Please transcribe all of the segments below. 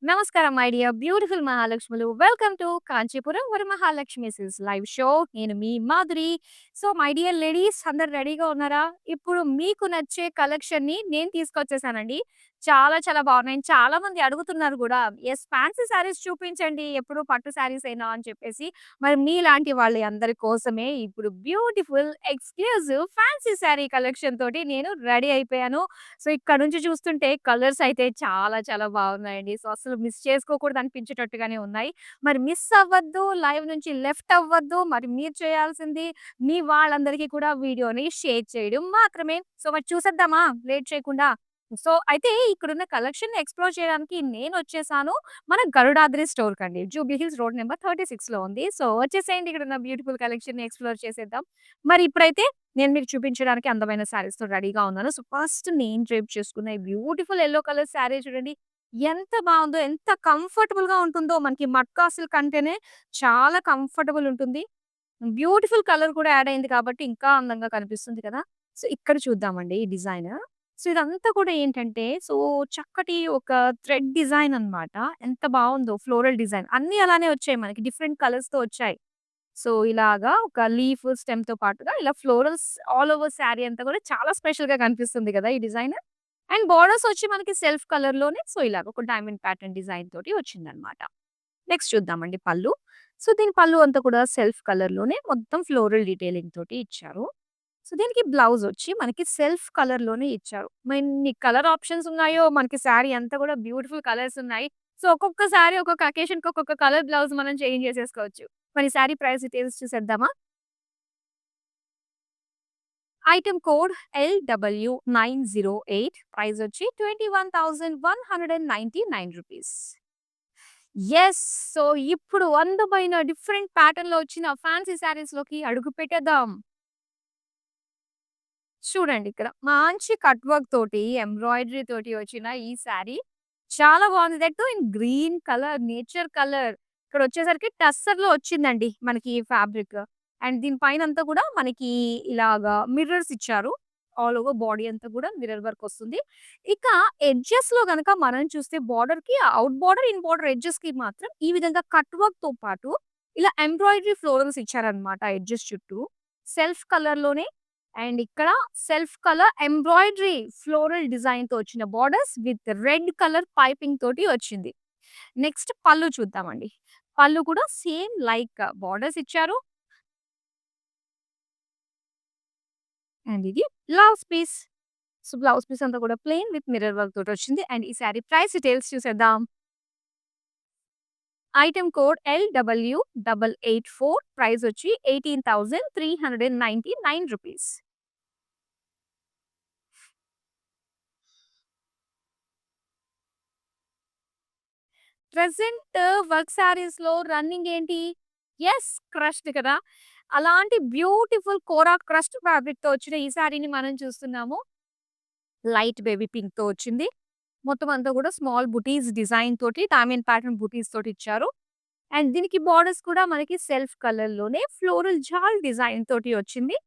నమస్కారం my dear beautiful మహాలక్ష్ములు. Welcome to Kanchipuram Varamahalakshmi silks live show. నేను మీ Madhuri. So my dear ladies అందరూ రెడీగా ఉన్నారా? ఇప్పుడు మీకు నచ్చే కలెక్షన్‌ని నేను తీసుకొచ్చేసానండి. చాలా చాలా బాగున్నాయి. చాలా మంది అడుగుతున్నారు గూడా. యెస్ ఫ్యాన్సీ శారీస్ చూపించండి. ఎప్పుడు పట్టు శారీసేనా అని చెప్పేసి. మరి మీలాంటి వాళ్ళ అందరి కోసమే ఇప్పుడు beautiful exclusive fancy sari collection తోటి నేను రెడీ అయిపోయాను. సో, ఇక్కడ నుంచి చూస్తుంటే కలర్స్ అయితే చాలా చాలా బాగున్నాయండి. సో, అసలు మిస్ చేసుకోకూడదు అనిపించేటట్టుగానే ఉన్నాయి. మరి మిస్ అవ్వద్దు, లైవ్ నుంచి లెఫ్ట్ అవ్వద్దు. మరి మీరు చేయాల్సింది మీ వాళ్ళందరికీ కూడా వీడియోని షేర్ చేయడం మాత్రమే. సో, మరి చూసేద్దామా లేట్ చేయకుండా? సో, అయితే ఇక్కడున్న కలెక్షన్‌ని ఎక్స్‌ప్లోర్ చేయడానికి నేనొచ్చేసాను మన గరుడాద్రి స్టోర్‌కండి. జూబ్లీ హిల్స్ రోడ్ నంబర్ 36లో ఉంది. సో, వచ్చేసేయండి ఇక్కడున్న బ్యూటిఫుల్ కలెక్షన్‌ని ఎక్స్‌ప్లోర్ చేసేద్దాం. మరి ఇప్పుడైతే నేను మీకు చూపించడానికి అందమైన శారీస్‌తో రెడీగా ఉన్నాను. సో, ఫస్ట్ నేను డ్రేప్ చేసుకున్న ఈ బ్యూటిఫుల్ యెల్లో కలర్ శారీ చూడండి. ఎంత బావుందో, ఎంత కంఫర్టబుల్‌గా ఉంటుందో. మనకి మట్కా సిల్క్ అంటేనే చాలా కంఫర్టబుల్ ఉంటుంది. బ్యూటిఫుల్ కలర్ కూడా యాడ్ అయింది కాబట్టి ఇంకా అందంగా కనిపిస్తుంది కదా! సో, ఇక్కడ చూద్దామండి ఈ డిజైన్. సో, ఇదంతా కూడా ఏంటంటే, చక్కటి ఒక థ్రెడ్ డిజైన్ అన్నమాట. ఎంత బావుందో ఫ్లోరల్ డిజైన్. అన్నీ అలానే వచ్చాయి మనకి డిఫరెంట్ కలర్స్‌తో వచ్చాయి. సో, ఇలాగా ఒక లీఫ్, స్టెమ్‌తో పాటుగా ఇలా ఫ్లోరల్స్ ఆల్ ఓవర్ శారీ అంతా కూడా చాలా స్పెషల్‌గా కనిపిస్తుంది కదా! ఈ డిజైన్. అండ్ బోర్డర్స్ వచ్చి మనకి సెల్ఫ్ కలర్‌లోనే ఇలాగ ఒక డైమండ్ ప్యాటర్న్ డిజైన్ తోటి వచ్చిందన్నమాట. నెక్స్ట్ చూద్దామండి పళ్ళు. సో, దీని పళ్ళు అంతా కూడా సెల్ఫ్ కలర్‌లోనే మొత్తం ఫ్లోరల్ డీటెయిలింగ్ తోటి ఇచ్చారు. సో, దీనికి బ్లౌజ్ వచ్చి మనకి సెల్ఫ్ కలర్‌లోనే ఇచ్చారు. ఎన్ని కలర్ ఆప్షన్స్ ఉన్నాయో మనకి శారీ అంతా కూడా బ్యూటిఫుల్ కలర్స్ ఉన్నాయి. సో, ఒక్కొక్క శారీ ఒక్కొక్క అకేషన్‌కి ఒక్కొక్క కలర్ బ్లౌజ్ మనం చేంజ్ చేసేసుకోవచ్చు. మరి శారీ ప్రైస్ డీటెయిల్స్ చూసేద్దామా? ఐటెమ్ కోడ్ LW908 ప్రైస్ వచ్చి ₹21,199. యెస్. సో, ఇప్పుడు అందమైన డిఫరెంట్ ప్యాటర్న్‌లో వచ్చిన ఫ్యాన్సీ శారీస్‌లోకి అడుగు పెట్టేద్దాం. చూడండి ఇక్కడ మంచి కట్ వర్క్ తోటి, ఎంబ్రాయిడరీ తోటి వచ్చిన ఈ శారీ చాలా బాగుంది. That too in green colour, nature colour. ఇక్కడొచ్చేసరికి టస్సర్‌లో వచ్చిందండి మనకి ఈ ఫ్యాబ్రిక్. అండ్ దీని పైనంతా కూడా మనకి ఇలాగా మిర్రర్స్ ఇచ్చారు. ఆల్ ఓవర్ బాడీ అంతా కూడా మిర్రర్ వర్క్ వస్తుంది. ఇక ఎడ్జెస్‌లో గనక మనం చూస్తే బోర్డర్‌కి ఔట్ బోర్డర్, ఇన్ బోర్డర్ ఎడ్జెస్‌కి మాత్రం ఈ విధంగా కట్ వర్క్‌తో పాటు ఇలా ఎంబ్రాయిడరీ ఫ్లోరల్స్ ఇచ్చారన్నమాట ఎడ్జెస్ చుట్టూ. సెల్ఫ్ కలర్‌లోనే అండ్ ఇక్కడ సెల్ఫ్ కలర్ ఎంబ్రాయిడరీ ఫ్లోరల్ డిజైన్‌తో వచ్చిన borders with red colour piping తోటి వచ్చింది. నెక్స్ట్ పళ్ళు చూద్దామండి. పళ్ళు కూడా సేమ్ లైక్ బోర్డర్స్ ఇచ్చారు. అండ్ ఇది blouse piece. So, blouse piece అంతా కూడా ప్లెయిన్ విత్ మిర్రర్ వర్క్ తోటొచ్చింది. అండ్ ఈ సారీ ప్రైస్ డీటెయిల్స్ చూసేద్దాం. ఐటెమ్ కోడ్ LW884 ప్రైస్ వచ్చి ₹18,399. ప్రెజెంట్ వర్క్ శారీస్‌లో రన్నింగ్ ఏంటి? యెస్ క్రష్డ్ కదా! అలాంటి బ్యూటిఫుల్ కోరా క్రస్ట్ ఫ్యాబ్రిక్‌తో వచ్చిన ఈ శారీని మనం చూస్తున్నాము. లైట్ బేబీ పింక్‌తో వచ్చింది. మొత్తం అంతా కూడా స్మాల్ బుటీస్ డిజైన్ తోటి డైమండ్ ప్యాటర్న్ బుటీస్ తోటి ఇచ్చారు. అండ్ దీనికి బోర్డర్స్ కూడా మనకి సెల్ఫ్ కలర్‌లోనే ఫ్లోరల్ జాల్ డిజైన్ తోటి వచ్చింది.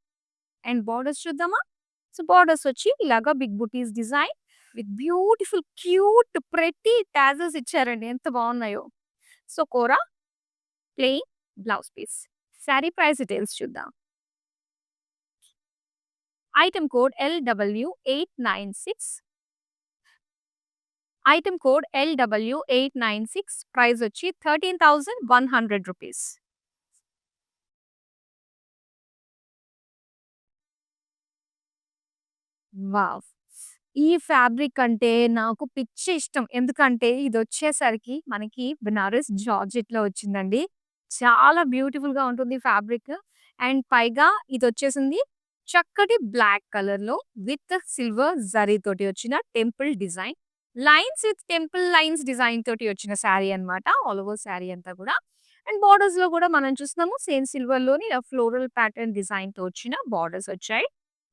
అండ్ బోర్డర్స్ చూద్దామా? సో, బోర్డర్స్ వచ్చి ఇలాగా big butis design with beautiful cute pretty tassels ఇచ్చారండి. ఎంత బాగున్నాయో. So, kora plain blouse piece. Sari price details చూద్దాం. Item code LW896. Item code LW896 price వచ్చి ₹13,100. వావ్! ఈ ఫ్యాబ్రిక్ అంటే నాకు పిచ్చి ఇష్టం. ఎందుకంటే ఇదొచ్చేసరికి మనకి బనారస్ జార్జెట్‌లో వచ్చిందండి. చాలా బ్యూటిఫుల్‌గా ఉంటుంది ఫ్యాబ్రిక్. అండ్ పైగా ఇదొచ్చేసింది చక్కటి బ్లాక్ కలర్‌లో విత్ సిల్వర్ జరీ తోటి వచ్చిన temple design. Lines with temple lines design తోటి వచ్చిన శారీ అన్నమాట. ఆల్ ఓవర్ శారీ అంతా కూడా. అండ్ బోర్డర్స్‌లో కూడా మనం చూస్తున్నాము సేమ్ సిల్వర్‌లోని ఫ్లోరల్ ప్యాటర్న్ డిజైన్‌తో వచ్చిన బోర్డర్స్ వచ్చాయి.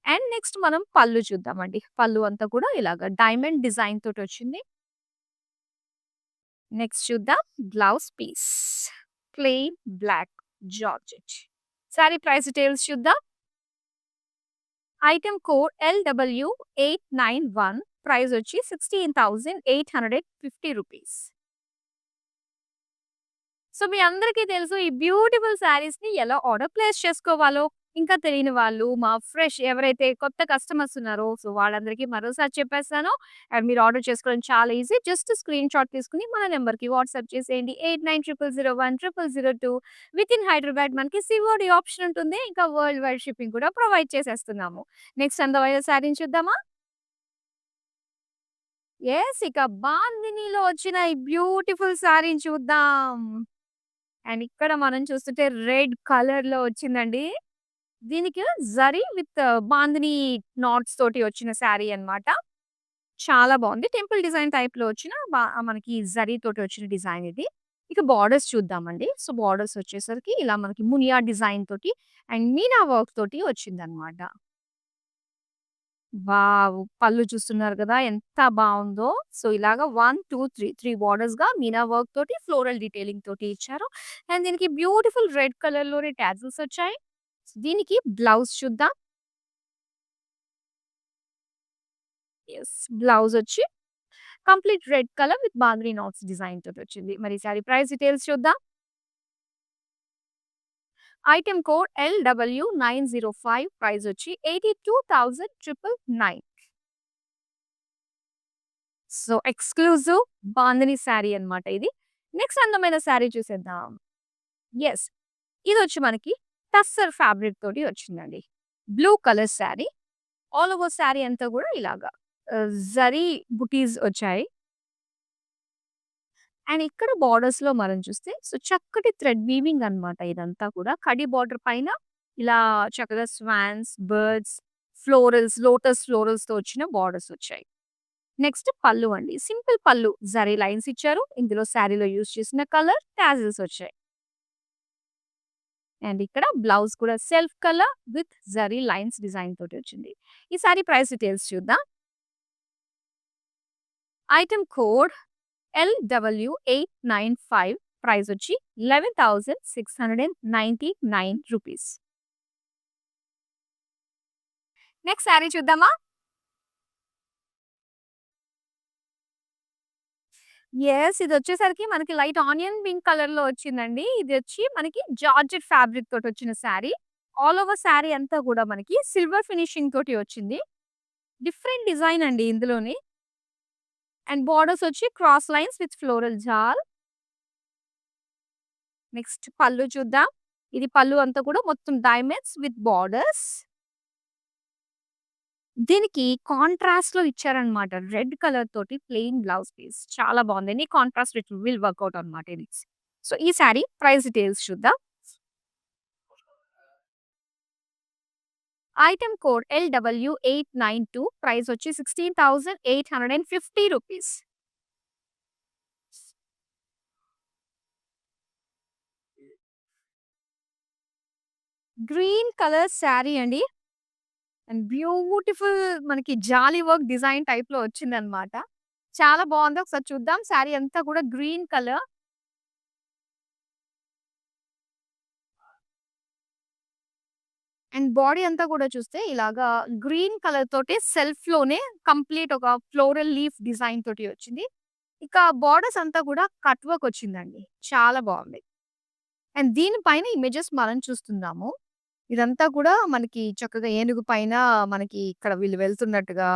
అండ్ నెక్స్ట్ మనం పళ్ళు చూద్దామండి. పళ్ళు అంతా కూడా ఇలాగ డైమండ్ డిజైన్ తోటొచ్చింది. నెక్స్ట్ చూద్దాం blouse piece. Plain black georgette. Sari price details చూద్దాం. ఐటెమ్ కోడ్ LW891 ప్రైస్ వచ్చి ₹16,850. సో, మీ అందరికీ తెలుసు ఈ బ్యూటిఫుల్ శారీస్‌ని ఎలా ఆర్డర్ ప్లేస్ చేసుకోవాలో. ఇంకా తెలియని వాళ్ళు మా ఫ్రెష్ ఎవరైతే కొత్త కస్టమర్స్ ఉన్నారో, సో, వాళ్ళందరికీ మరోసారి చెప్పేస్తాను. అండ్ మీరు ఆర్డర్ చేసుకోవడం చాలా ఈజీ. జస్ట్ స్క్రీన్‌షాట్ తీసుకొని మన నంబర్‌కి వాట్సాప్ చేసేయండి. 8900010002 వితిన్ హైదరాబాద్ మనకి సిఓడి ఆప్షన్ ఉంటుంది. ఇంకా వరల్డ్ వైడ్ షిప్పింగ్ కూడా ప్రొవైడ్ చేసేస్తున్నాము. నెక్స్ట్ అందమైన శారీని చూద్దామా? యెస్. ఇక బాందినీలో వచ్చిన ఈ బ్యూటిఫుల్ శారీని చూద్దాం. అండ్ ఇక్కడ మనం చూస్తుంటే రెడ్ కలర్‌లో వచ్చిందండి. దీనికి జరీ విత్ బాందిని నాట్స్ తోటి వచ్చిన శారీ అన్నమాట. చాలా బావుంది. టెంపుల్ డిజైన్ టైప్‌లో వచ్చిన మనకి జరీ తోటి వచ్చిన డిజైన్ ఇది. ఇక బోర్డర్స్ చూద్దామండి. సో, బోర్డర్స్ వచ్చేసరికి ఇలా మనకి మునియా డిజైన్ తోటి అండ్ మీనా వర్క్ తోటి వచ్చిందన్నమాట. వావ్! పళ్ళు చూస్తున్నారు గదా! ఎంత బావుందో. సో, ఇలాగా 1, 2, 3 బోర్డర్స్‌గా మీనా వర్క్ తోటి ఫ్లోరల్ డీటెయిలింగ్ తోటి ఇచ్చారు. అండ్ దీనికి బ్యూటిఫుల్ రెడ్ కలర్‌లోనే టాజిల్స్ వచ్చాయి. దీనికి బ్లౌజ్ చూద్దాం. యెస్. బ్లౌజ్ వచ్చి complete red colour with bandhani knots design తోటొచ్చింది. మరి ఈ సారీ ప్రైస్ డీటెయిల్స్ చూద్దాం. ఐటెమ్ కోడ్ LW905 ప్రైస్ వచ్చి 82,999. సో, ఎక్స్‌క్లూజివ్ బాందిని శారీ అన్నమాట ఇది. నెక్స్ట్ అందమైన శారీ చూసేద్దాం. యెస్. ఇదొచ్చి మనకి టస్సర్ ఫ్యాబ్రిక్ తోటి వచ్చిందండి. Blue colour sari. All over sari అంతా గూడా ఇలాగా జరీ బుటీస్ వచ్చాయి. అండ్ ఇక్కడ బోర్డర్స్‌లో మనం చూస్తే సో, చక్కటి థ్రెడ్ వీవింగ్ అన్నమాట ఇదంతా కూడా. కడీ బోర్డర్ పైన ఇలా చక్కగా స్వాన్స్, బర్డ్స్, ఫ్లోరల్స్, లోటస్ ఫ్లోరల్స్‌తో వచ్చిన బోర్డర్స్ వచ్చాయి. నెక్స్ట్ పళ్ళు అండి. సింపుల్ పళ్ళు. జరీ లైన్స్ ఇచ్చారు. ఇందులో శారీలో యూజ్ చేసిన కలర్ టాజిల్స్ వచ్చాయి. అండ్ ఇక్కడ బ్లౌజ్ కూడా self colour with zari lines design తోటి వచ్చింది. ఈ సారీ ప్రైస్ డీటెయిల్స్ చూద్దాం. ఐటెమ్ కోడ్ LW895 ప్రైస్ వచ్చి 11,699 రూపీస్. నెక్స్ట్ సారీ చూద్దామా? యెస్. ఇదొచ్చేసరికి మనకి లైట్ ఆనియన్ పింక్ కలర్‌లో వచ్చిందండి. ఇదొచ్చి మనకి జార్జెట్ ఫ్యాబ్రిక్ తోటొచ్చిన శారీ. ఆల్ ఓవర్ శారీ అంతా గూడా మనకి సిల్వర్ ఫినిషింగ్ తోటి వచ్చింది. డిఫరెంట్ డిజైన్ అండి ఇందులోని. అండ్ బోర్డర్స్ వచ్చి cross lines with floral jaal. Next pallu చూద్దాం. ఇది పళ్ళు అంతా కూడా మొత్తం డైమండ్స్ విత్ బోర్డర్స్. దీనికి కాంట్రాస్ట్‌లో ఇచ్చారన్నమాట. రెడ్ కలర్ తోటి ప్లెయిన్ బ్లౌజ్ పీస్. చాలా బావుంది. Any contrast it will work out అన్నమాట ఇది. సో, ఈ సారీ ప్రైస్ డీటెయిల్స్ చూద్దాం. ఐటెమ్ కోడ్ LW892 ప్రైస్ వచ్చి 16,850 రూపీస్. గ్రీన్ కలర్ శారీ అండి. అండ్ బ్యూటిఫుల్ మనకి జాలీ వర్క్ డిజైన్ టైప్‌లో వచ్చిందన్నమాట. చాలా బావుంది. ఒకసారి చూద్దాం. శారీ అంతా కూడా గ్రీన్ కలర్. అండ్ బాడీ అంతా కూడా చూస్తే ఇలాగా గ్రీన్ కలర్ తోటి సెల్ఫ్‌లోనే కంప్లీట్ ఒక ఫ్లోరల్ లీఫ్ డిజైన్ తోటి వచ్చింది. ఇక బోర్డర్స్ అంతా కూడా కట్ వర్క్ వచ్చిందండి. చాలా బావుంది. అండ్ దీని పైన ఇమేజెస్ మనం చూస్తున్నాము. ఇదంతా కూడా మనకి చక్కగా ఏనుగు పైన మనకి ఇక్కడ వీళ్ళు వెళ్తున్నట్టుగా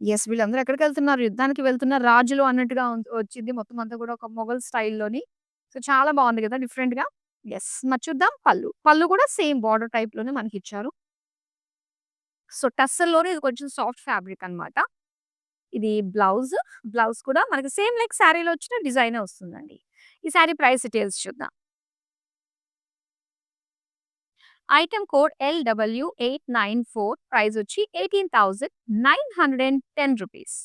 యెస్. వీళ్ళందరూ ఎక్కడికెళ్తున్నారు? యుద్ధానికి వెళ్తున్న రాజులు అన్నట్టుగా వచ్చింది. మొత్తం అంతా కూడా ఒక మొఘల్ స్టైల్‌లోని. సో, చాలా బావుంది గదా! డిఫరెంట్‌గా. యెస్. మరి చూద్దాం పళ్ళు. పళ్ళు కూడా సేమ్ బోర్డర్ టైప్‌లోనే మనకిచ్చారు. సో, టస్సర్‌లోనే ఇది కొంచెం సాఫ్ట్ ఫ్యాబ్రిక్ అన్నమాట. ఇది బ్లౌజ్. బ్లౌజ్ కూడా మనకి సేమ్ లైక్ శారీలో వచ్చిన డిజైనే వస్తుందండి. ఈ శారీ ప్రైస్ డీటెయిల్స్ చూద్దాం. ఐటెమ్ కోడ్ LW894 ప్రైస్ వచ్చి 18,910 rupees.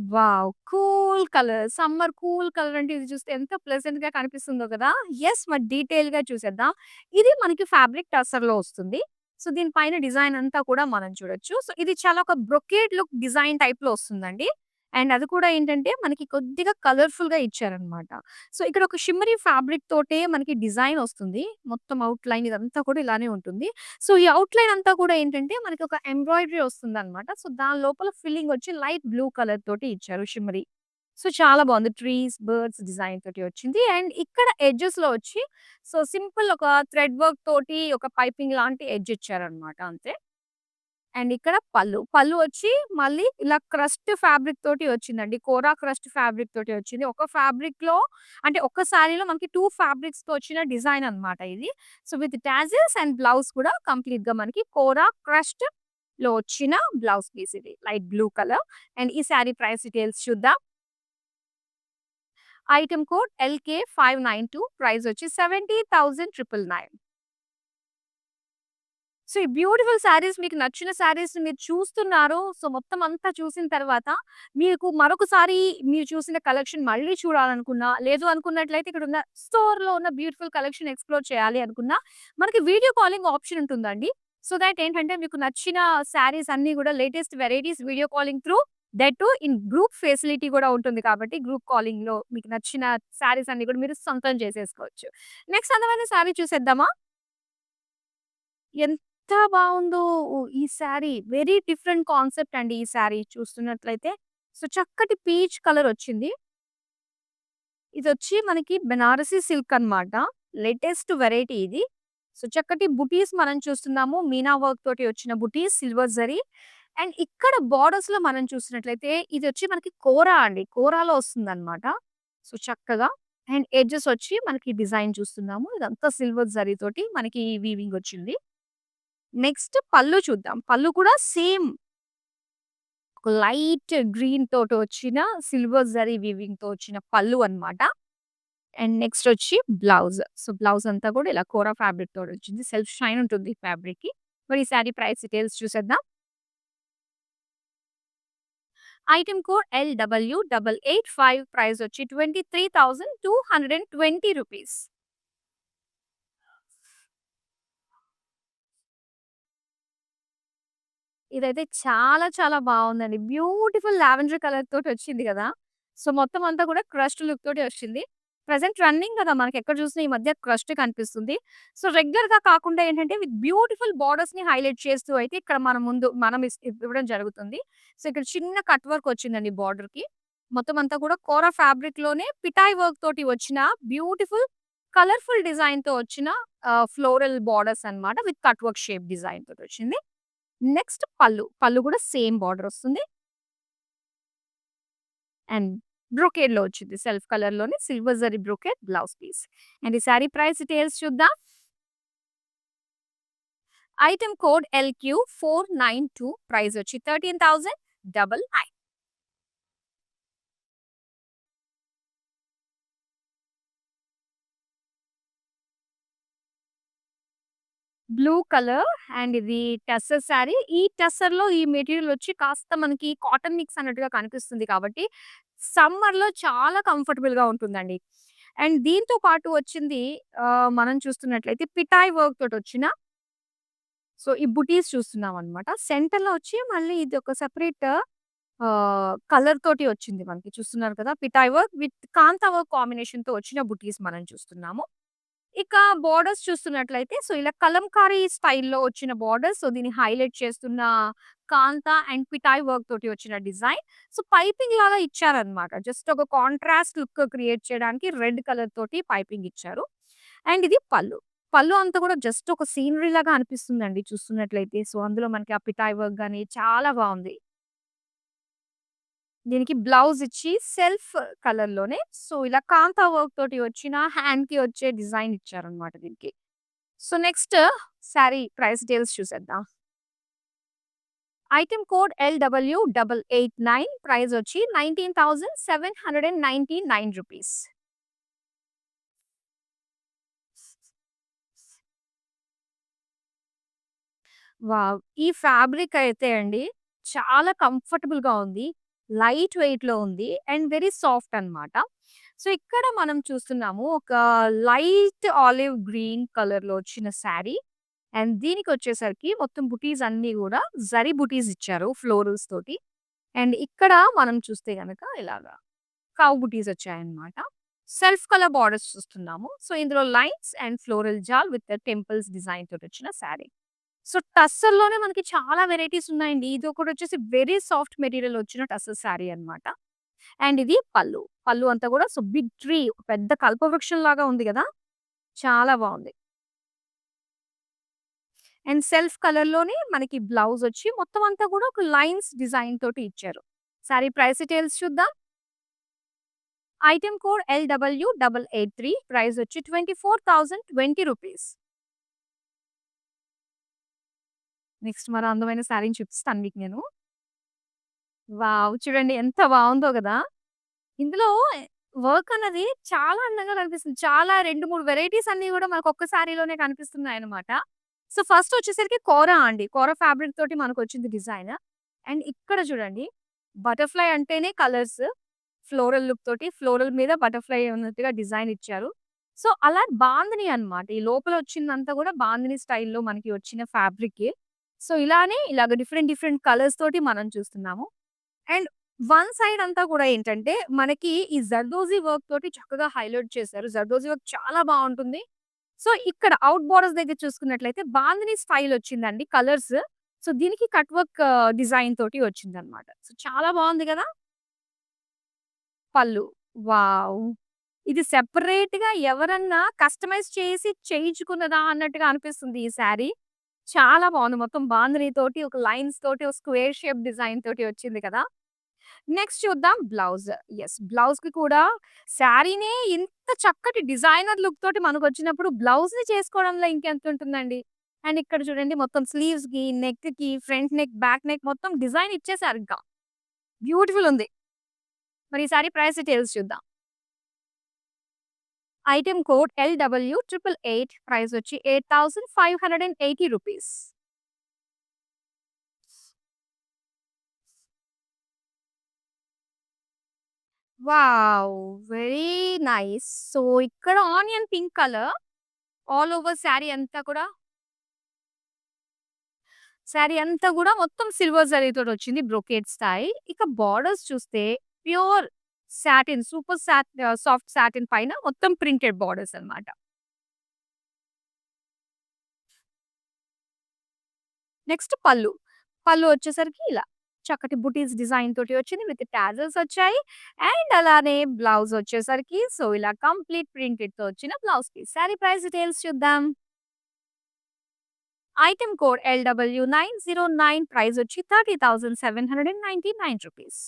Wow! Cool colour. Summer cool colour అంటే ఇది చూస్తే ఎంత ప్లెజెంట్‌గా కనిపిస్తుందో కదా! యెస్. మరి డీటెయిల్‌గా చూసేద్దాం. ఇది మనకి ఫ్యాబ్రిక్ టసర్‌లో వస్తుంది. సో, దీని పైన డిజైన్ అంతా కూడా మనం చూడొచ్చు. సో, ఇది చాలా ఒక బ్రొకేడ్ లుక్ డిజైన్ టైప్‌లో వస్తుందండి. అండ్ అది కూడా ఏంటంటే మనకి కొద్దిగా కలర్‌ఫుల్‌గా ఇచ్చారనమాట. సో, ఇక్కడ ఒక షిమ్మరీ ఫ్యాబ్రిక్ తోటే మనకి డిజైన్ వస్తుంది. మొత్తం ఔట్‌లైన్ ఇదంతా కూడా ఇలానే ఉంటుంది. సో, ఈ ఔట్‌లైన్ అంతా కూడా ఏంటంటే మనకి ఒక ఎంబ్రాయిడరీ వస్తుందనమాట. సో, దాని లోపల ఫిల్లింగ్ వచ్చి లైట్ బ్లూ కలర్ తోటి ఇచ్చారు షిమ్మరీ. సో, చాలా బావుంది. ట్రీస్, బర్డ్స్ డిజైన్ తోటి వచ్చింది. అండ్ ఇక్కడ ఎడ్జెస్‌లో వచ్చి సో, సింపుల్ ఒక థ్రెడ్ వర్క్ తోటి ఒక పైపింగ్ లాంటి ఎడ్జ్ ఇచ్చారనమాట అంతే. అండ్ ఇక్కడ పళ్ళు. పళ్ళు వచ్చి మళ్ళీ ఇలా క్రస్ట్ ఫ్యాబ్రిక్ తోటి వచ్చిందండి. కోరా క్రస్ట్ ఫ్యాబ్రిక్ తోటి వచ్చింది. ఒక ఫ్యాబ్రిక్‌లో అంటే ఒక్క సారీలో మనకి 2 ఫ్యాబ్రిక్స్‌తో వచ్చిన డిజైన్ అన్నమాట ఇది. So, with tassels and blouse కూడా కంప్లీట్‌గా మనకి కోరా క్రస్ట్‌లో వచ్చిన బ్లౌజ్ పీస్ ఇది. Light blue colour. అండ్ ఈ సారీ ప్రైస్ డీటెయిల్స్ చూద్దాం. ఐటెమ్ కోడ్ LK592 ప్రైస్ వచ్చి 70,999. సో, ఈ బ్యూటిఫుల్ శారీస్ మీకు నచ్చిన శారీస్‌ని మీరు చూస్తున్నారు. సో, మొత్తం అంతా చూసిన తర్వాత మీకు మరొకసారి మీరు చూసిన కలెక్షన్ మళ్ళీ చూడాలనుకున్నా, లేదు అనుకున్నట్లయితే ఇక్కడున్న స్టోర్‌లో ఉన్న బ్యూటిఫుల్ కలెక్షన్ ఎక్స్‌ప్లోర్ చేయాలి అనుకున్నా, మనకి వీడియో కాలింగ్ ఆప్షన్ ఉంటుందండి. సో, థట్ ఏంటంటే మీకు నచ్చిన శారీస్ అన్నీ గూడా latest varieties video calling through that too in group facility గూడా ఉంటుంది కాబట్టి గ్రూప్ కాలింగ్‌లో మీకు నచ్చిన శారీస్ అన్నీ గూడా మీరు సొంతం చేసేసుకోవచ్చు. నెక్స్ట్ అందమైన శారీ చూసేద్దామా? ఎంత బావుందో! ఈ శారీ. వెరీ డిఫరెంట్ కాన్సెప్ట్ అండి ఈ శారీ చూస్తున్నట్లయితే. సో, చక్కటి పీచ్ కలరొచ్చింది. ఇదొచ్చి మనకి బెనారసి సిల్క్ అన్నమాట. లేటెస్ట్ వెరైటీ ఇది. సో, చక్కటి బుటీస్ మనం చూస్తున్నాము. మీనా వర్క్ తోటి వచ్చిన బుటీస్, సిల్వర్ జరీ. అండ్ ఇక్కడ బోర్డర్స్‌లో మనం చూసినట్లయితే ఇదొచ్చి మనకి కోరా అండి. కోరాలో వస్తుందన్నమాట. సో, చక్కగా అండ్ ఎడ్జెస్ వచ్చి మనకి డిజైన్ చూస్తున్నాము. ఇదంతా సిల్వర్ జరీ తోటి మనకి వీవింగ్ వచ్చింది. నెక్స్ట్ పళ్ళు చూద్దాం. పళ్ళు కూడా సేమ్ ఒక లైట్ గ్రీన్ తోటి వచ్చిన సిల్వర్ జరీ వీవింగ్‌తో వచ్చిన పళ్ళు అన్నమాట. అండ్ నెక్స్ట్ వచ్చి బ్లౌజ్. సో, బ్లౌజ్ అంతా కూడా ఇలా కోరా ఫ్యాబ్రిక్ తోటి వచ్చింది. సెల్ఫ్ షైన్ ఉంటుంది ఈ ఫ్యాబ్రిక్‌కి. మరి ఈ సారీ ప్రైస్ డీటెయిల్స్ చూసేద్దాం. ఐటెమ్ కోడ్ LW885 ప్రైస్ వచ్చి 23,220 రూపీస్. ఇదైతే చాలా చాలా బావుందండి. బ్యూటిఫుల్ లావెండర్ కలర్ తోటొచ్చింది గదా! సో, మొత్తం అంతా కూడా క్రష్డ్ లుక్ తోటి వచ్చింది. ప్రెజెంట్ రన్నింగ్ గదా! మనకెక్కడ చూసినా ఈ మధ్య క్రస్ట్ కనిపిస్తుంది. సో, రెగ్యులర్‌గా కాకుండా ఏంటంటే విత్ బ్యూటిఫుల్ బోర్డర్స్‌ని హైలైట్ చేస్తూ అయితే ఇక్కడ మన ముందు మనం ఇవ్వడం జరుగుతుంది. సో, ఇక్కడ చిన్న కట్ వర్క్ వచ్చిందండి బోర్డర్‌కి. మొత్తం అంతా కూడా కోరా ఫ్యాబ్రిక్‌లోనే పిటాయ్ వర్క్ తోటి వచ్చిన బ్యూటిఫుల్ కలర్‌ఫుల్ డిజైన్‌తో వచ్చిన ఫ్లోరల్ బోర్డర్స్ అన్నమాట. With cut work shape design తోటొచ్చింది. నెక్స్ట్ పళ్ళు. పళ్ళు కూడా సేమ్ బోర్డర్ వస్తుంది. అండ్ బ్రొకేడ్‌లో వచ్చింది. సెల్ఫ్ కలర్‌లోనే silver zari brocade blouse piece. And ఈ సారీ ప్రైస్ డీటెయిల్స్ చూద్దాం. ఐటెమ్ కోడ్ LQ492 ప్రైస్ వచ్చి 13,999. బ్లూ కలర్ అండ్ ఇది టస్సర్ సారీ. ఈ టస్సర్‌లో ఈ మెటీరియల్ వచ్చి కాస్త మనకి కాటన్ మిక్స్ అన్నట్టుగా కనిపిస్తుంది కాబట్టి, సమ్మర్‌లో చాలా కంఫర్టబుల్‌గా ఉంటుందండి. అండ్ దీంతో పాటు వచ్చింది మనం చూస్తున్నట్లయితే పిటాయ్ వర్క్ తోటొచ్చిన సో, ఈ బుటీస్ చూస్తున్నామనమాట. సెంటర్‌లో వచ్చి మళ్ళీ ఇది ఒక సెపరేట్ కలర్ తోటి వచ్చింది మనకి చూస్తున్నారు కదా! పిటాయ్ వర్క్ విత్ కాంతా వర్క్ కాంబినేషన్‌తో వచ్చిన బుటీస్ మనం చూస్తున్నాము. ఇక బోర్డర్స్ చూస్తున్నట్లయితే సో, ఇలా కలంకారీ స్టైల్‌లో వచ్చిన బోర్డర్స్. సో, దీన్ని హైలైట్ చేస్తున్న కాంతా అండ్ పిటాయ్ వర్క్ తోటి వచ్చిన డిజైన్. సో, పైపింగ్ లాగా ఇచ్చారన్నమాట. జస్ట్ ఒక కాంట్రాస్ట్ లుక్ క్రియేట్ చేయడానికి రెడ్ కలర్ తోటి పైపింగ్ ఇచ్చారు. అండ్ ఇది పళ్ళు. పళ్ళు అంతా కూడా జస్ట్ ఒక సీనరీ లాగా అనిపిస్తుందండి చూస్తున్నట్లయితే. సో, అందులో మనకి ఆ పిటాయ్ వర్క్ గాని చాలా బావుంది. దీనికి బ్లౌజ్ ఇచ్చి సెల్ఫ్ కలర్‌లోనే సో, ఇలా కాంతా వర్క్ తోటి వచ్చిన హ్యాండ్‌కి వచ్చే డిజైన్ ఇచ్చారన్నమాట దీనికి. So, next sorry price details చూసేద్దాం. ఐటెమ్ కోడ్ LW889 ప్రైస్ వచ్చి 19,799 రూపీస్. వావ్! ఈ ఫ్యాబ్రిక్ అయితే అండి చాలా కంఫర్టబుల్‌గా ఉంది. లైట్ వెయిట్‌లో ఉంది. అండ్ వెరీ సాఫ్ట్ అన్నమాట. సో, ఇక్కడ మనం చూస్తున్నాము ఒక లైట్ ఆలివ్ గ్రీన్ కలర్‌లో వచ్చిన సారీ. అండ్ దీనికొచ్చేసరికి మొత్తం బుటీస్ అన్నీ గూడా జరీ బుటీస్ ఇచ్చారు ఫ్లోరల్స్ తోటి. అండ్ ఇక్కడ మనం చూస్తే గనక ఇలాగా కౌ బుటీస్ వచ్చాయన్నమాట. సెల్ఫ్ కలర్ బోర్డర్స్ చూస్తున్నాము. సో, ఇందులో lines and floral jaal with temples design తోటొచ్చిన శారీ. సో, టస్సర్‌లోనే మనకి చాలా వెరైటీస్ ఉన్నాయండి. ఇదొకటొచ్చేసి వెరీ సాఫ్ట్ మెటీరియల్ వచ్చిన టస్సర్ శారీ అన్నమాట. అండ్ ఇది పల్లు. పల్లు అంతా కూడా సో, బిగ్ ట్రీ పెద్ద కల్పవృక్షం లాగా ఉంది గదా! చాలా బావుంది. అండ్ సెల్ఫ్ కలర్‌లోనే మనకి బ్లౌజొచ్చి మొత్తం అంతా కూడా ఒక లైన్స్ డిజైన్ తోటి ఇచ్చారు. శారీ ప్రైస్ డీటెయిల్స్ చూద్దాం. ఐటెమ్ కోడ్ LW883 ప్రైస్ వచ్చి 24,020 రూపీస్. నెక్స్ట్ మరో అందమైన శారీని చూపిస్తాను మీకు నేను. వావ్! చూడండి ఎంత బావుందో గదా! ఇందులో వర్క్ అన్నది చాలా అందంగా కనిపిస్తుంది. చాలా 2, 3 వెరైటీస్ అన్నీ గూడా మనకు ఒక్క శారీలోనే కనిపిస్తున్నాయన్నమాట. సో, ఫస్ట్ వచ్చేసరికి కోరా అండి. కోరా ఫ్యాబ్రిక్ తోటి మనకొచ్చింది డిజైన్. అండ్ ఇక్కడ చూడండి బటర్‌ఫ్లై అంటేనే కలర్స్. ఫ్లోరల్ లుక్ తోటి ఫ్లోరల్ మీద బటర్‌ఫ్లై ఉన్నట్టుగా డిజైన్ ఇచ్చారు. సో, అలా బాందిని అన్నమాట. ఈ లోపల వచ్చిందంతా గూడా బాందిని స్టైల్‌లో మనకి వచ్చిన ఫ్యాబ్రికే. సో, ఇలానే ఇలాగ డిఫరెంట్ డిఫరెంట్ కలర్స్ తోటి మనం చూస్తున్నాము. అండ్ వన్ సైడ్ అంతా కూడా ఏంటంటే, మనకి ఈ జర్దోజీ వర్క్ తోటి చక్కగా హైలైట్ చేశారు. జర్దోజీ వర్క్ చాలా బావుంటుంది. సో, ఇక్కడ ఔట్ బోర్డర్స్ దగ్గర చూసుకున్నట్లయితే బాందిని స్టైల్ వచ్చిందండి కలర్స్. సో, దీనికి కట్ వర్క్ డిజైన్ తోటి వచ్చిందన్నమాట. సో, చాలా బావుంది గదా! పళ్ళు. వావ్! ఇది సెపరేట్‌గా ఎవరన్నా కస్టమైజ్ చేసి చేయించుకున్నదా అన్నట్టుగా అనిపిస్తుంది ఈ శారీ. చాలా బావుంది. మొత్తం బాందిని తోటి, ఒక లైన్స్ తోటి, ఒక స్క్వేర్ షేప్ డిజైన్ తోటి వచ్చింది కదా! నెక్స్ట్ చూద్దాం బ్లౌజ్. యెస్. బ్లౌజ్‌కి కూడా శారీనే ఇంత చక్కటి డిజైనర్ లుక్ తోటి మనకొచ్చినప్పుడు బ్లౌజ్‌ని చేసుకోవడంలో ఇంకెంతుంటుందండి. అండ్ ఇక్కడ చూడండి మొత్తం స్లీవ్స్‌కి, నెక్‌కి, ఫ్రంట్ నెక్, బ్యాక్ నెక్ మొత్తం డిజైన్ ఇచ్చేసారింకా. బ్యూటిఫుల్ ఉంది. మరి ఈ సారీ ప్రైస్ డీటెయిల్స్ చూద్దాం. ఐటెమ్ కోడ్ LW888 ప్రైస్ వచ్చి 8,580 rupees. Wow! Very nice. So, ఇక్కడ onion pink colour all over sari అంతా గూడా మొత్తం సిల్వర్ జరీతోటొచ్చింది బ్రొకేడ్ స్టైల్. ఇక బోర్డర్స్ చూస్తే pure satin super soft satin పైన మొత్తం ప్రింటెడ్ బోర్డర్స్ అన్నమాట. నెక్స్ట్ పళ్ళు. పళ్ళు వచ్చేసరికి ఇలా చక్కటి బుటీస్ డిజైన్ తోటి వచ్చింది. విత్ టాజెల్స్ వచ్చాయి. అండ్ అలానే బ్లౌజ్ వచ్చేసరికి సో, ఇలా కంప్లీట్ ప్రింటెడ్‌తో వచ్చిన blouse piece. Sari price details చూద్దాం. ఐటెమ్ కోడ్ LW909 ప్రైస్ వచ్చి 30,799 రూపీస్.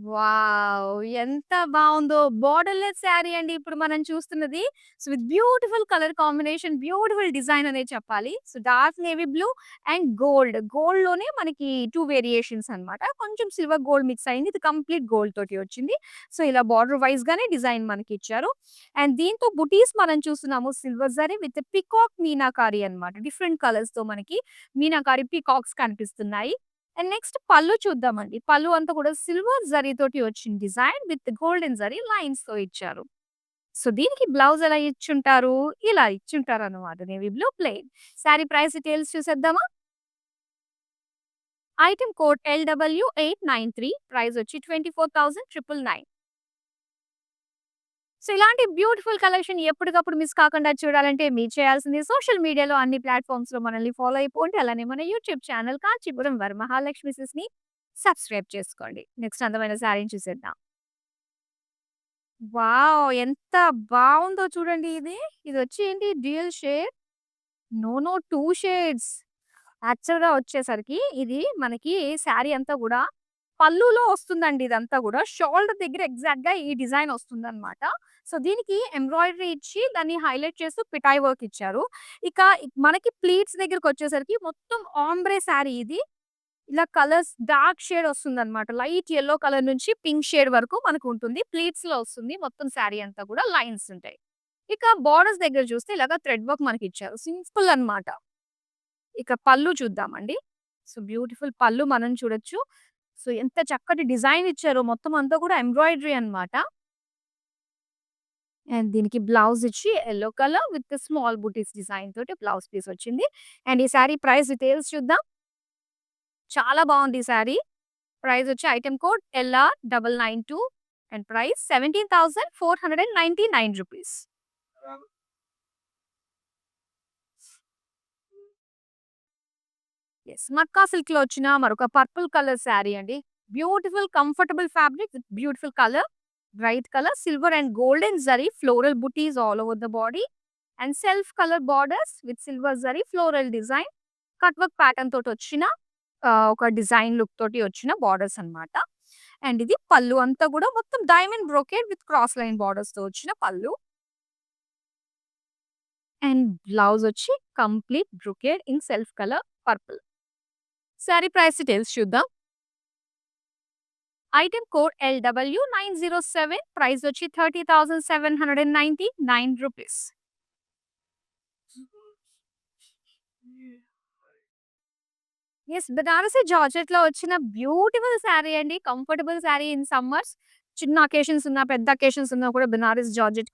వావ్! ఎంత బావుందో! బోర్డర్‌లెస్ శారీ అండి ఇప్పుడు మనం చూస్తున్నది. So, with beautiful colour combination, beautiful design అనే చెప్పాలి. So, dark navy blue and gold. గోల్డ్‌లోనే మనకి 2 వేరియేషన్స్ అన్నమాట. కొంచెం సిల్వర్ గోల్డ్ మిక్స్ అయింది. ఇది కంప్లీట్ గోల్డ్ తోటి వచ్చింది. సో, ఇలా బార్డర్ వైస్‌గానే డిజైన్ మనకిచ్చారు. అండ్ దీంతో బుటీస్ మనం చూస్తున్నాము. Silver zari with peacock meenakari అన్నమాట. డిఫరెంట్ కలర్స్‌తో మనకి మీనాకారి పీకాక్స్ కనిపిస్తున్నాయి. అండ్ నెక్స్ట్ పళ్ళు చూద్దామండి. పళ్ళు అంతా కూడా సిల్వర్ జరీతోటి వచ్చిన డిజైన్ విత్ గోల్డెన్ జరీ లైన్స్‌తో ఇచ్చారు. సో, దీనికి బ్లౌజ్ ఎలా ఇచ్చుంటారు? ఇలా ఇచ్చుంటారనమాట. Navy blue plain. Sari price details చూసేద్దామా? ఐటెమ్ కోడ్ LW893 ప్రైస్ వచ్చి 24,999. సో, ఇలాంటి బ్యూటిఫుల్ కలెక్షన్ ఎప్పటికప్పుడు మిస్ కాకుండా చూడాలంటే మీరు చేయాల్సింది సోషల్ మీడియాలో అన్ని ప్లాట్‌ఫార్మ్స్‌లో మనల్ని ఫాలో అయిపోండి. అలానే మన యూట్యూబ్ ఛానల్ కాంచీపురం వరమహాలక్ష్మి సిస్‌ని సబ్స్క్రైబ్ చేసుకోండి. నెక్స్ట్ అందమైన శారీని చూసేద్దాం. వావ్! ఎంత బావుందో చూడండి ఇది. ఇదొచ్చి ఏంటి dual shade. No, no 2 shades. యాక్చువల్‌గా వచ్చేసరికి ఇది మనకి శారీ అంతా గూడా పల్లులో వస్తుందండి ఇదంతా గూడా. షోల్డర్ దగ్గర ఎగ్జాక్ట్‌గా ఈ డిజైన్ వస్తుందన్నమాట. సో, దీనికి ఎంబ్రాయిడరీ ఇచ్చి దాన్ని హైలైట్ చేస్తూ పిటాయ్ వర్క్ ఇచ్చారు. ఇక మనకి ప్లీట్స్ దగ్గరకొచ్చేసరికి మొత్తం ఆంబ్రే శారీ ఇది. ఇలా కలర్స్ డార్క్ షేడ్ వస్తుందన్నమాట. లైట్ యెల్లో కలర్ నుంచి పింక్ షేడ్ వరకు మనకుంటుంది. ప్లీట్స్‌లో వస్తుంది. మొత్తం శారీ అంతా కూడా లైన్స్ ఉంటాయి. ఇక బోర్డర్స్ దగ్గర చూస్తే ఇలాగ థ్రెడ్ వర్క్ మనకిచ్చారు. సింపుల్ అన్నమాట. ఇక పళ్ళు చూద్దామండి. సో, బ్యూటిఫుల్ పళ్ళు మనం చూడొచ్చు. సో, ఎంత చక్కటి డిజైన్ ఇచ్చారో మొత్తం అంతా కూడా ఎంబ్రాయిడరీ అన్నమాట. అండ్ దీనికి బ్లౌజ్ ఇచ్చి yellow colour with small butis design తోటి బ్లౌజ్ పీస్ వచ్చింది. అండ్ ఈ సారీ ప్రైస్ డీటెయిల్స్ చూద్దాం. చాలా బావుంది ఈ సారీ. ప్రైస్ వచ్చి item code LR992 and price 17,499 rupees. Yes. Makka సిల్క్‌లో వచ్చిన మరొక పర్పుల్ కలర్ సారీ అండి. Beautiful comfortable fabric with beautiful colour. Bright colour silver and golden zari floral butis all over the body and self colour borders with silver zari floral design. Cut work pattern తోటి వచ్చిన ఒక design look తోటి వచ్చిన borders అన్నమాట. And ఇది పళ్ళు అంతా కూడా మొత్తం diamond brocade with cross line borders తో వచ్చిన పళ్ళు. అండ్ బ్లౌజ్ వచ్చి complete brocade in self colour purple. Sorry price details చూద్దాం. ఐటెమ్ కోడ్ LW907 ప్రైస్ వచ్చి 30,799 రూపీస్. యెస్. బనారసి జార్జెట్‌లో వచ్చిన బ్యూటిఫుల్ సారీ అండి. Comfortable sorry in summers. చిన్న అకేషన్స్ ఉన్నా, పెద్ద అకేషన్స్ ఉన్నా కూడా బనారస్ జార్జెట్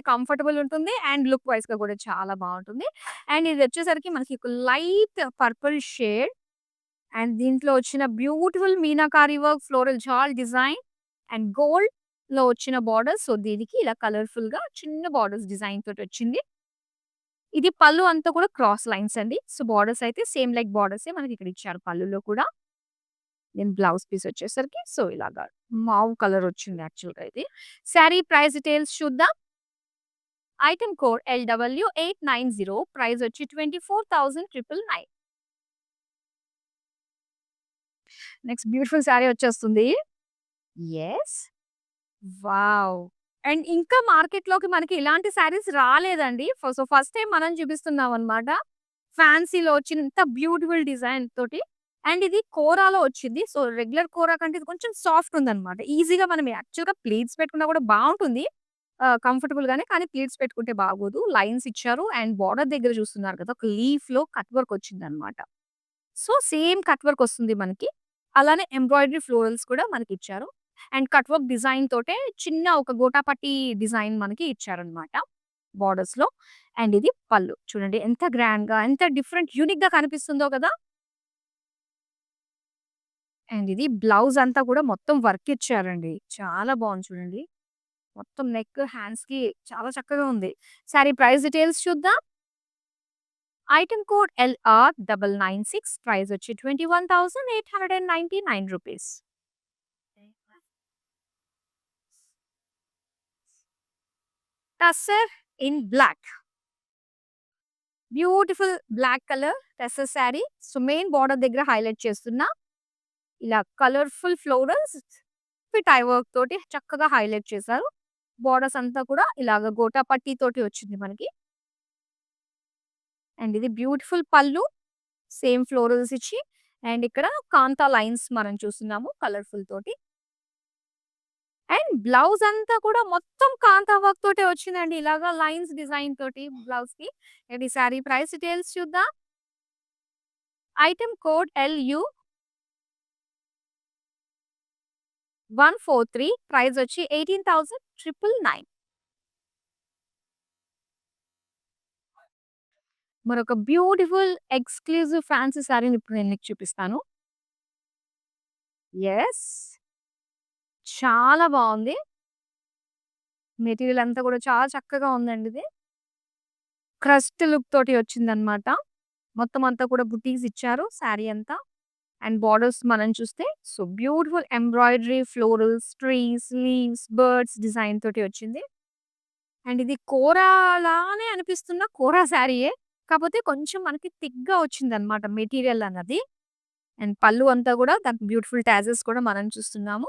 కంఫర్టబుల్ ఉంటుంది. అండ్ లుక్ వైస్‌గా కూడా చాలా బావుంటుంది. అండ్ ఇది వచ్చేసరికి మనకి ఒక లైట్ పర్పుల్ షేడ్ అండ్ దీంట్లో వచ్చిన beautiful meenakari work, floral jaal design and గోల్డ్‌లో వచ్చిన బార్డర్స్. సో, దీనికి ఇలా కలర్‌ఫుల్‌గా చిన్న బార్డర్స్ డిజైన్ తోటొచ్చింది. ఇది పళ్ళు అంతా కూడా క్రాస్ లైన్స్ అండి. సో, బార్డర్స్ అయితే సేమ్ లైక్ బార్డర్సే మనకి ఇక్కడ ఇచ్చారు పళ్ళులో కూడా. దెన్ బ్లౌజ్ పీస్ వచ్చేసరికి సో, ఇలాగా మావ్ కలర్ వచ్చింది యాక్చువల్‌గా ఇది. సారీ ప్రైస్ డీటెయిల్స్ చూద్దాం. ఐటెమ్ కోడ్ LW890 ప్రైస్ వచ్చి 24,999. నెక్స్ట్ బ్యూటిఫుల్ సారీ వచ్చేస్తుంది. యెస్. వావ్! అండ్ ఇంకా మార్కెట్‌లోకి మనకి ఇలాంటి సారీస్ రాలేదండి. సో, ఫస్ట్ టైమ్ మనం చూపిస్తున్నాం అన్నమాట. ఫ్యాన్సీలో వచ్చిన ఇంత బ్యూటిఫుల్ డిజైన్ తోటి. అండ్ ఇది కోరాలో వచ్చింది. సో, రెగ్యులర్ కోరా కంటే ఇది కొంచెం సాఫ్ట్ ఉందన్నమాట. ఈజీగా మనం యాక్చువల్‌గా ప్లీట్స్ పెట్టుకున్నా కూడా బావుంటుంది. కంఫర్టబుల్ గానే కానీ ప్లీట్స్ పెట్టుకుంటే బాగోదు. లైన్స్ ఇచ్చారు అండ్ బోర్డర్ దగ్గర చూస్తున్నారు కదా! ఒక లీఫ్‌లో కట్ వర్క్ వచ్చిందన్నమాట. సో, సేమ్ కట్ వర్క్ వస్తుంది మనకి. అలానే ఎంబ్రాయిడరీ ఫ్లోరల్స్ కూడా మనకిచ్చారు. అండ్ కట్ వర్క్ డిజైన్ తోటే చిన్న ఒక గోటాపట్టి డిజైన్ మనకి ఇచ్చారన్నమాట బోర్డర్స్‌లో. అండ్ ఇది పళ్ళు. చూడండి ఎంత గ్రాండ్‌గా, ఎంత డిఫరెంట్ యూనిక్‌గా కనిపిస్తుందో కదా! అండ్ ఇది బ్లౌజ్ అంతా కూడా మొత్తం వర్క్ ఇచ్చారండి. చాలా బావుంది చూడండి. మొత్తం నెక్, హ్యాండ్స్‌కి చాలా చక్కగా ఉంది. సారీ ప్రైస్ డీటెయిల్స్ చూద్దాం. ఐటెమ్ కోడ్ LR996 ప్రైస్ వచ్చి 21,899 rupees. Tussar in black. Beautiful black colour tussar sari. So, main border దగ్గర హైలైట్ చేస్తున్నా. ఇలా కలర్‌ఫుల్ ఫ్లోరల్స్ విత్ ఐ వర్క్ తోటి చక్కగా హైలైట్ చేశారు. బోర్డర్స్ అంతా కూడా ఇలాగ గోటాపట్టి తోటి వచ్చింది మనకి. అండ్ ఇది బ్యూటిఫుల్ పళ్ళు. సేమ్ ఫ్లోరల్స్ ఇచ్చి అండ్ ఇక్కడ కాంతా లైన్స్ మనం చూస్తున్నాము కలర్‌ఫుల్ తోటి. అండ్ బ్లౌజ్ అంతా కూడా మొత్తం కాంతా వర్క్ తోటే వచ్చిందండి. ఇలాగా లైన్స్ డిజైన్ తోటి బ్లౌజ్‌కి. ఇది సారీ ప్రైస్ డీటెయిల్స్ చూద్దాం. ఐటెమ్ కోడ్ LU143 ప్రైస్ వచ్చి 18,999. మరొక బ్యూటిఫుల్ ఎక్స్‌క్లూజివ్ ఫ్యాన్సీ సారీని ఇప్పుడు నేను మీకు చూపిస్తాను. యెస్. చాలా బావుంది. మెటీరియల్ అంతా కూడా చాలా చక్కగా ఉందండి ఇది. క్రస్ట్ లుక్ తోటి వచ్చిందన్నమాట. మొత్తం అంతా కూడా బుటీస్ ఇచ్చారు సారీ అంతా. అండ్ బోర్డర్స్ మనం చూస్తే so, beautiful embroidery, florals, trees, leaves, birds design తోటి వచ్చింది. అండ్ ఇది కోరా లానే అనిపిస్తున్న కోరా సారీయే. కాపోతే కొంచెం మనకి థిక్‌గా వచ్చిందన్నమాట మెటీరియల్ అన్నది. అండ్ పళ్ళు అంతా కూడా దానికి బ్యూటిఫుల్ టాజెస్ కూడా మనం చూస్తున్నాము.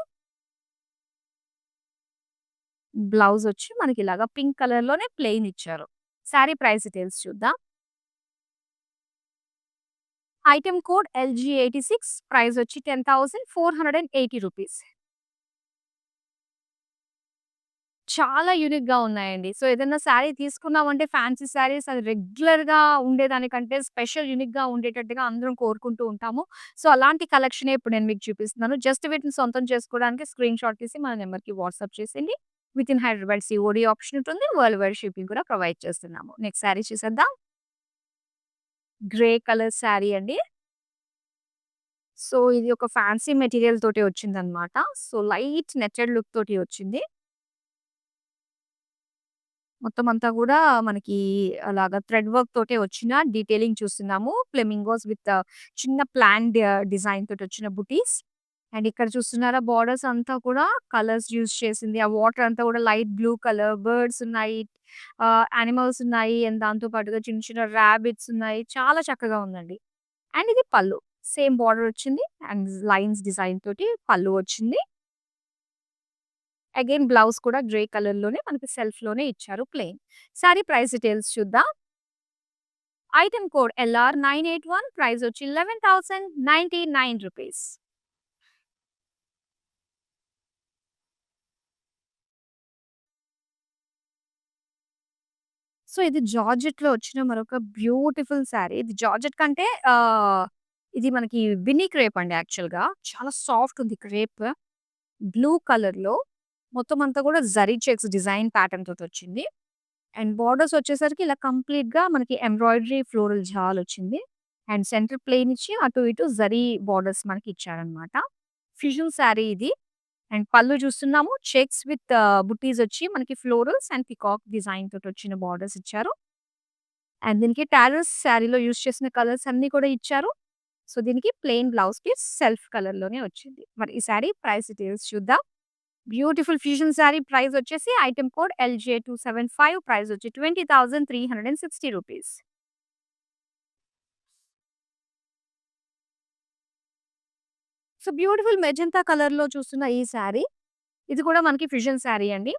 బ్లౌజ్ వచ్చి మనకి ఇలాగా పింక్ కలర్‌లోనే ప్లెయిన్ ఇచ్చారు. సారీ ప్రైస్ డీటెయిల్స్ చూద్దాం. ఐటెమ్ కోడ్ LG86 ప్రైస్ వచ్చి 10,480 రూపీస్. చాలా యూనిక్‌గా ఉన్నాయండి. సో, ఏదైనా సారీ తీసుకున్నామంటే ఫ్యాన్సీ సారీస్ అది రెగ్యులర్‌గా ఉండేదానికంటే స్పెషల్ యూనిక్‌గా ఉండేటట్టుగా అందరం కోరుకుంటూ ఉంటాము. సో, అలాంటి కలెక్షనే ఇప్పుడు నేను మీకు చూపిస్తున్నాను. జస్ట్ వీటిని సొంతం చేసుకోవడానికి స్క్రీన్‌షాట్ తీసి మన నంబర్‌కి వాట్సాప్ చేసేయండి. వితిన్ హైదరాబాద్ సీఓడీ ఆప్షన్ ఉంటుంది. వరల్డ్ వైడ్ షిప్పింగ్ కూడా ప్రొవైడ్ చేస్తున్నాము. నెక్స్ట్ శారీ చూసేద్దాం. గ్రే కలర్ శారీ అండి. సో, ఇది ఒక ఫ్యాన్సీ మెటీరియల్ తోటి వచ్చిందనమాట. సో, లైట్ నెట్టెడ్ లుక్ తోటి వచ్చింది. మొత్తం అంతా గూడా మనకి అలాగా థ్రెడ్ వర్క్ తోటే వచ్చిన డీటెయిలింగ్ చూస్తున్నాము. ఫ్లెమింగోస్ విత్ చిన్న ప్లాన్డ్ డిజైన్ తోటొచ్చిన బుటీస్. అండ్ ఇక్కడ చూస్తున్నారా బోర్డర్స్ అంతా కూడా కలర్స్ యూజ్ చేసింది. ఆ వాటర్ అంతా కూడా లైట్ బ్లూ కలర్, బర్డ్స్ ఉన్నాయి, యానిమల్స్ ఉన్నాయి. అండ్ దాంతో పాటుగా చిన్న చిన్న రాబిట్స్ ఉన్నాయి. చాలా చక్కగా ఉందండి. అండ్ ఇది పళ్ళు. సేమ్ బోర్డర్ వచ్చింది. అండ్ లైన్స్ డిజైన్ తోటి పళ్ళు వచ్చింది. అగైన్ బ్లౌజ్ కూడా గ్రే కలర్ లోనే మనకి సెల్ఫ్ లోనే ఇచ్చారు ప్లెయిన్. సారీ ప్రైస్ డీటెయిల్స్ చూద్దాం. ఐటెమ్ కోడ్ LR981, ప్రైస్ వచ్చి 11,099 రూపీస్. సో, ఇది జార్జెట్‌లో వచ్చిన మరొక బ్యూటిఫుల్ సారీ. ఇది జార్జెట్ కంటే ఇది మనకి బిన్నీ క్రేప్ అండి యాక్చువల్‌గా. చాలా సాఫ్ట్ ఉంది క్రేప్. బ్లూ కలర్‌లో మొత్తం అంతా కూడా జరీ చెక్స్ డిజైన్ ప్యాటర్న్ తోటొచ్చింది. అండ్ బోర్డర్స్ వచ్చేసరికి ఇలా కంప్లీట్‌గా మనకి ఎంబ్రాయిడరీ ఫ్లోరల్ జాలొచ్చింది. అండ్ సెంటర్ ప్లెయిన్ ఇచ్చి అటు ఇటు జరీ బోర్డర్స్ మనకి ఇచ్చారనమాట. ఫ్యూజన్ శారీ ఇది. అండ్ పళ్ళు చూస్తున్నాము చెక్స్ విత్ బుట్టీస్ వచ్చి మనకి ఫ్లోరల్స్ అండ్ పికాక్ డిజైన్ తోటొచ్చిన బోర్డర్స్ ఇచ్చారు. అండ్ దీనికి టారస్ శారీలో యూజ్ చేసిన కలర్స్ అన్నీ కూడా ఇచ్చారు. సో, దీనికి ప్లెయిన్ బ్లౌజ్ పీస్ సెల్ఫ్ కలర్‌లోనే వచ్చింది. మరి ఈ శారీ ప్రైస్ డీటెయిల్స్ చూద్దాం. బ్యూటిఫుల్ ఫ్యూజన్ శారీ ప్రైస్ వచ్చేసి ఐటెమ్ కోడ్ LJ275, ప్రైస్ వచ్చి 20,360 రూపీస్. సో, బ్యూటిఫుల్ మెజెంతా కలర్‌లో చూస్తున్న ఈ శారీ, ఇది కూడా మనకి ఫ్యూజన్ శారీ అండి.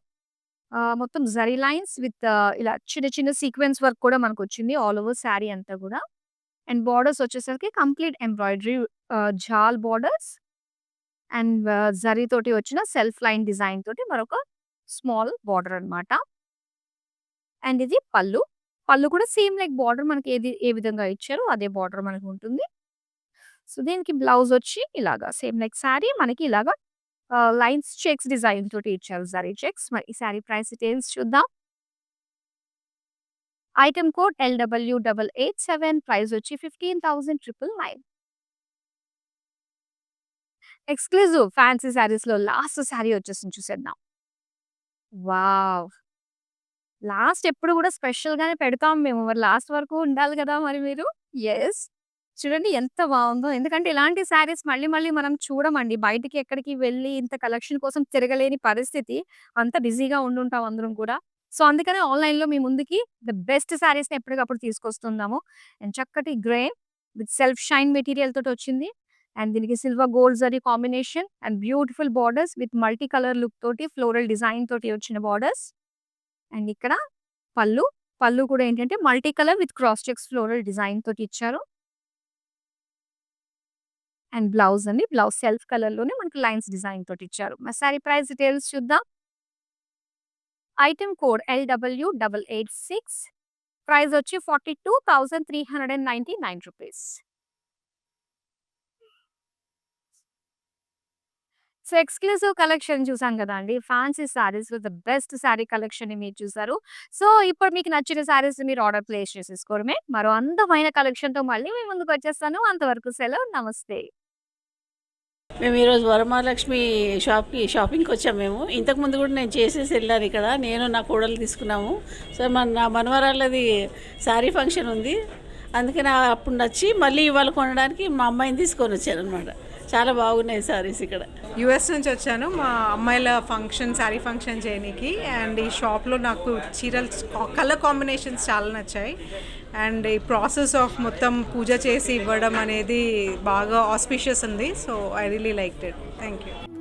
మొత్తం జరీ లైన్స్ విత్ ఇలా చిన్న చిన్న సీక్వెన్స్ వర్క్ కూడా మనకొచ్చింది ఆల్ ఓవర్ శారీ అంతా గూడా. అండ్ బోర్డర్స్ వచ్చేసరికి complete embroidery jaal borders and zari తోటి వచ్చిన సెల్ఫ్ లైన్ డిజైన్ తోటి మరొక స్మాల్ బార్డర్ అన్నమాట. అండ్ ఇది పళ్ళు. పళ్ళు కూడా సేమ్ లైక్ బార్డర్ మనకి ఏ విధంగా ఇచ్చారో అదే బార్డర్ మనకు ఉంటుంది. సో, దీనికి బ్లౌజ్ వచ్చి ఇలాగా సేమ్ లైక్ శారీ మనకి ఇలాగా లైన్స్ చెక్స్ డిజైన్ తోటి ఇచ్చారు జరీ చెక్స్. మరి ఈ శారీ ప్రైస్ డీటెయిల్స్ చూద్దాం. ఐటెమ్ కోడ్ LW887, ప్రైస్ వచ్చి 15,999. ఎక్స్‌క్లూజివ్ ఫ్యాన్సీ శారీస్‌లో లాస్ట్ శారీ వచ్చేసింది చూసేద్దాం. వావ్! లాస్ట్ ఎప్పుడు గూడా స్పెషల్‌గానే పెడతాం మేము. మరి లాస్ట్ వరకు ఉండాలి గదా! మరి మీరు. యెస్. చూడండి ఎంత బావుందో. ఎందుకంటే ఇలాంటి శారీస్ మళ్ళీ మళ్ళీ మనం చూడమండి. బయటికి ఎక్కడికి వెళ్లి ఇంత కలెక్షన్ కోసం తిరగలేని పరిస్థితి. అంత బిజీగా ఉండుంటాం అందరం కూడా. సో, అందుకనే ఆన్‌లైన్‌లో మీ ముందుకి ద బెస్ట్ శారీస్‌ని ఎప్పటికప్పుడు తీసుకొస్తున్నాము. అండ్ చక్కటి grey with self shine material తోటొచ్చింది. అండ్ దీనికి silver gold zari combination and beautiful borders with multi colour look తోటి ఫ్లోరల్ డిజైన్ తోటి వచ్చిన బోర్డర్స్. అండ్ ఇక్కడ పళ్ళు. పళ్ళు కూడా ఏంటంటే multi colour with cross checks floral design తోటి ఇచ్చారు. అండ్ బ్లౌజ్ అండి. బ్లౌజ్ సెల్ఫ్ కలర్‌లోనే మనకి లైన్స్ డిజైన్ తోటి ఇచ్చారు. మరి సారీ ప్రైస్ డీటెయిల్స్ చూద్దాం. ఐటెమ్ కోడ్ LW886, ప్రైస్ వచ్చి 42,399 రూపీస్. సో, ఎక్స్‌క్లూజివ్ కలెక్షన్ చూసాం గదండీ. ఫ్యాన్సీ శారీస్‌లో ద బెస్ట్ శారీ కలెక్షన్‌ని మీరు చూసారు. సో, ఇప్పుడు మీకు నచ్చిన శారీస్ మీరు ఆర్డర్ ప్లేస్ చేసేసుకోవడమే. మరో అందమైన కలెక్షన్‌తో మళ్ళీ మీ ముందుకొచ్చేస్తాను. అంతవరకు సెలవు. నమస్తే. మేము ఈరోజు వరమహాలక్ష్మి షాపింగ్కి వచ్చాము మేము. ఇంతకుముందు కూడా నేను చేసేసి వెళ్ళాను ఇక్కడ. నేను నా కోడలు తీసుకున్నాము. సో నా మనవరాళ్ళది శారీ ఫంక్షన్ ఉంది. అందుకని అప్పుడు నచ్చి మళ్ళీ ఇవాళ కొనడానికి మా అమ్మాయిని తీసుకొని వచ్చాను అనమాట. చాలా బాగున్నాయి శారీస్ ఇక్కడ. యూఎస్ నుంచి వచ్చాను మా అమ్మాయిల ఫంక్షన్ శారీ ఫంక్షన్ చేయడానికి. అండ్ ఈ షాప్లో నాకు చీరలు కలర్ కాంబినేషన్స్ చాలా నచ్చాయి. అండ్ ఈ ప్రాసెస్ ఆఫ్ మొత్తం పూజ చేసి ఇవ్వడం అనేది బాగా ఆస్పిషియస్ ఉంది. So I really liked it. Thank you.